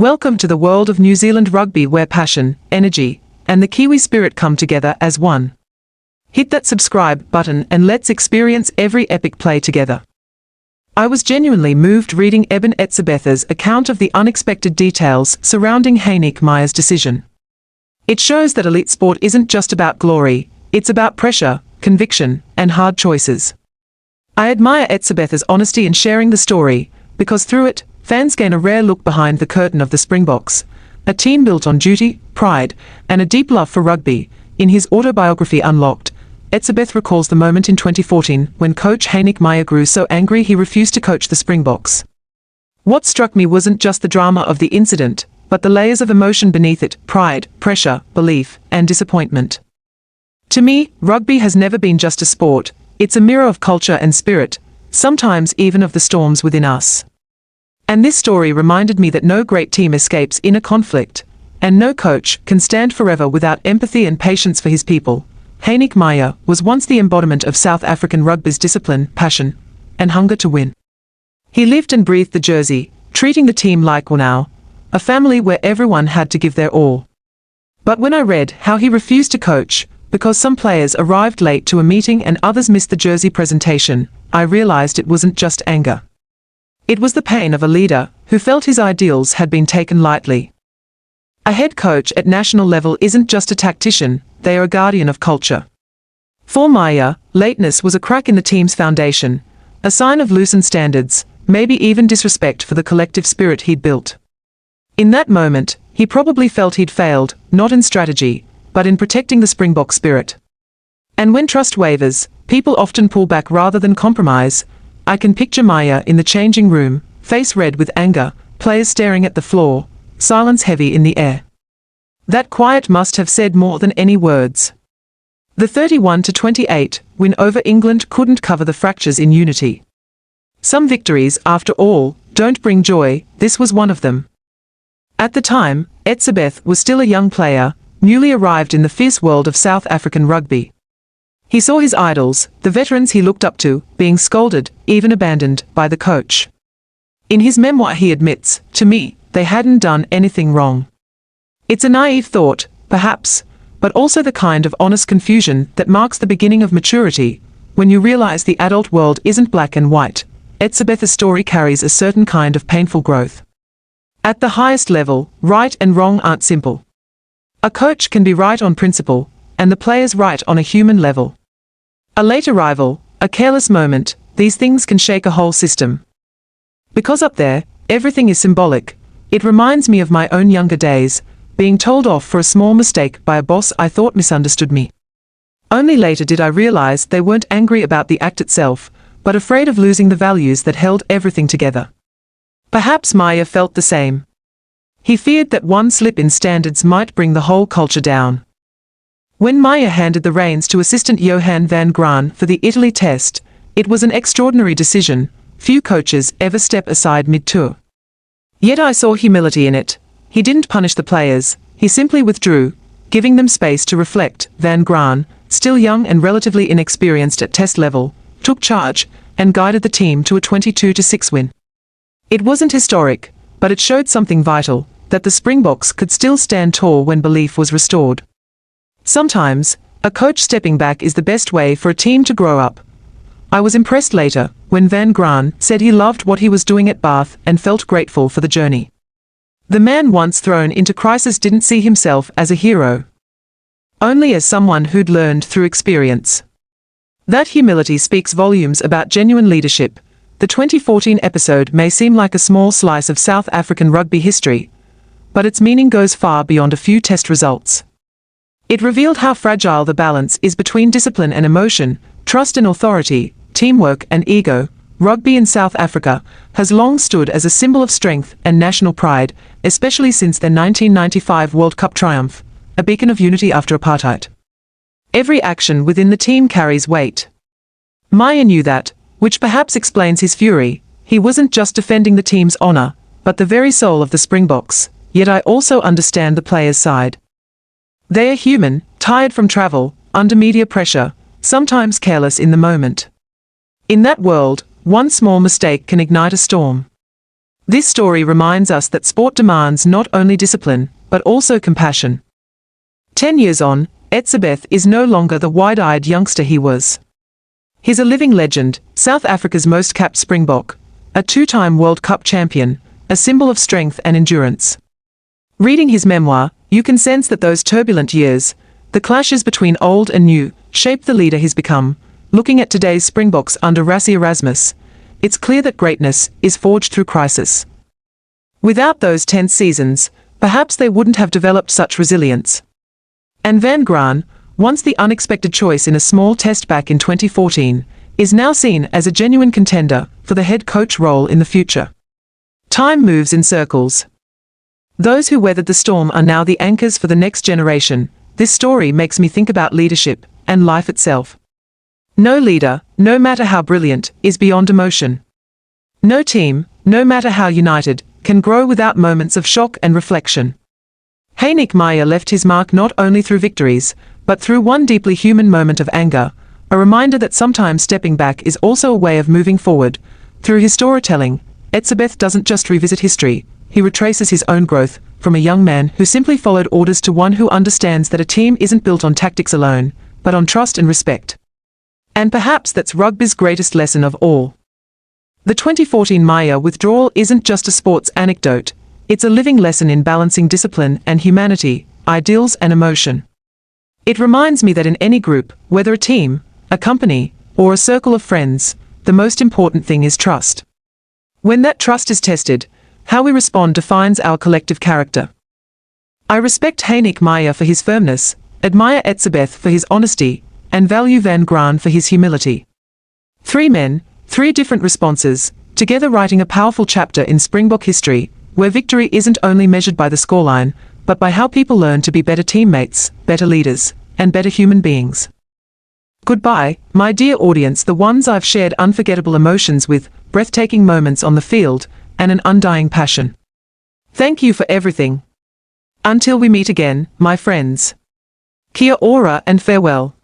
Welcome to the world of New Zealand rugby where passion, energy, and the Kiwi spirit come together as one. Hit that subscribe button and let's experience every epic play together. I was genuinely moved reading Eben Etzebeth's account of the unexpected details surrounding Heyneke Meyer's decision. It shows that elite sport isn't just about glory, it's about pressure, conviction, and hard choices. I admire Etzebeth's honesty in sharing the story, because through it, fans gain a rare look behind the curtain of the Springboks, a team built on duty, pride, and a deep love for rugby. In his autobiography Unlocked, Etzebeth recalls the moment in 2014 when coach Heyneke Meyer grew so angry he refused to coach the Springboks. What struck me wasn't just the drama of the incident, but the layers of emotion beneath it: pride, pressure, belief, and disappointment. To me, rugby has never been just a sport, it's a mirror of culture and spirit, sometimes even of the storms within us. And this story reminded me that no great team escapes inner conflict, and no coach can stand forever without empathy and patience for his people. Heyneke Meyer was once the embodiment of South African rugby's discipline, passion, and hunger to win. He lived and breathed the jersey, treating the team like whānau, a family where everyone had to give their all. But when I read how he refused to coach, because some players arrived late to a meeting and others missed the jersey presentation, I realized it wasn't just anger. It was the pain of a leader who felt his ideals had been taken lightly. A head coach at national level isn't just a tactician, they are a guardian of culture. For Meyer, lateness was a crack in the team's foundation, a sign of loosened standards, maybe even disrespect for the collective spirit he'd built. In that moment, he probably felt he'd failed, not in strategy, but in protecting the Springbok spirit. And when trust wavers, people often pull back rather than compromise. I can picture Meyer in the changing room, face red with anger, players staring at the floor, silence heavy in the air. That quiet must have said more than any words. The 31-28 win over England couldn't cover the fractures in unity. Some victories, after all, don't bring joy. This was one of them. At the time, Etzebeth was still a young player, newly arrived in the fierce world of South African rugby. He saw his idols, the veterans he looked up to, being scolded, even abandoned, by the coach. In his memoir he admits, "To me, they hadn't done anything wrong." It's a naive thought, perhaps, but also the kind of honest confusion that marks the beginning of maturity, when you realize the adult world isn't black and white. Etzebeth's story carries a certain kind of painful growth. At the highest level, right and wrong aren't simple. A coach can be right on principle, and the players right on a human level. A late arrival, a careless moment, these things can shake a whole system. Because up there, everything is symbolic, it reminds me of my own younger days, being told off for a small mistake by a boss I thought misunderstood me. Only later did I realize they weren't angry about the act itself, but afraid of losing the values that held everything together. Perhaps Meyer felt the same. He feared that one slip in standards might bring the whole culture down. When Meyer handed the reins to assistant Johann van Graan for the Italy test, it was an extraordinary decision. Few coaches ever step aside mid-tour. Yet I saw humility in it. He didn't punish the players, he simply withdrew, giving them space to reflect. Van Graan, still young and relatively inexperienced at test level, took charge and guided the team to a 22-6 win. It wasn't historic, but it showed something vital, that the Springboks could still stand tall when belief was restored. Sometimes, a coach stepping back is the best way for a team to grow up. I was impressed later, when Van Graan said he loved what he was doing at Bath and felt grateful for the journey. The man once thrown into crisis didn't see himself as a hero, only as someone who'd learned through experience. That humility speaks volumes about genuine leadership. The 2014 episode may seem like a small slice of South African rugby history, but its meaning goes far beyond a few test results. It revealed how fragile the balance is between discipline and emotion, trust and authority, teamwork and ego. Rugby in South Africa has long stood as a symbol of strength and national pride, especially since their 1995 World Cup triumph, a beacon of unity after apartheid. Every action within the team carries weight. Meyer knew that, which perhaps explains his fury. He wasn't just defending the team's honor, but the very soul of the Springboks. Yet I also understand the players' side. They are human, tired from travel, under media pressure, sometimes careless in the moment. In that world, one small mistake can ignite a storm. This story reminds us that sport demands not only discipline, but also compassion. 10 years on, Etzebeth is no longer the wide-eyed youngster he was. He's a living legend, South Africa's most capped Springbok, a two-time World Cup champion, a symbol of strength and endurance. Reading his memoir, you can sense that those turbulent years, the clashes between old and new, shaped the leader he's become. Looking at today's Springboks under Rassie Erasmus, it's clear that greatness is forged through crisis. Without those tense seasons, perhaps they wouldn't have developed such resilience. And Van Graan, once the unexpected choice in a small test back in 2014, is now seen as a genuine contender for the head coach role in the future. Time moves in circles. Those who weathered the storm are now the anchors for the next generation. This story makes me think about leadership and life itself. No leader, no matter how brilliant, is beyond emotion. No team, no matter how united, can grow without moments of shock and reflection. Heyneke Meyer left his mark not only through victories, but through one deeply human moment of anger, a reminder that sometimes stepping back is also a way of moving forward. Through his storytelling, Etzebeth doesn't just revisit history, he retraces his own growth, from a young man who simply followed orders to one who understands that a team isn't built on tactics alone, but on trust and respect. And perhaps that's rugby's greatest lesson of all. The 2014 Meyer withdrawal isn't just a sports anecdote, it's a living lesson in balancing discipline and humanity, ideals and emotion. It reminds me that in any group, whether a team, a company, or a circle of friends, the most important thing is trust. When that trust is tested, how we respond defines our collective character. I respect Heyneke Meyer for his firmness, admire Etzebeth for his honesty, and value Van Graan for his humility. 3 men, 3 different responses, together writing a powerful chapter in Springbok history, where victory isn't only measured by the scoreline, but by how people learn to be better teammates, better leaders, and better human beings. Goodbye, my dear audience, the ones I've shared unforgettable emotions with, breathtaking moments on the field, and an undying passion. Thank you for everything. Until we meet again, my friends. Kia ora and farewell.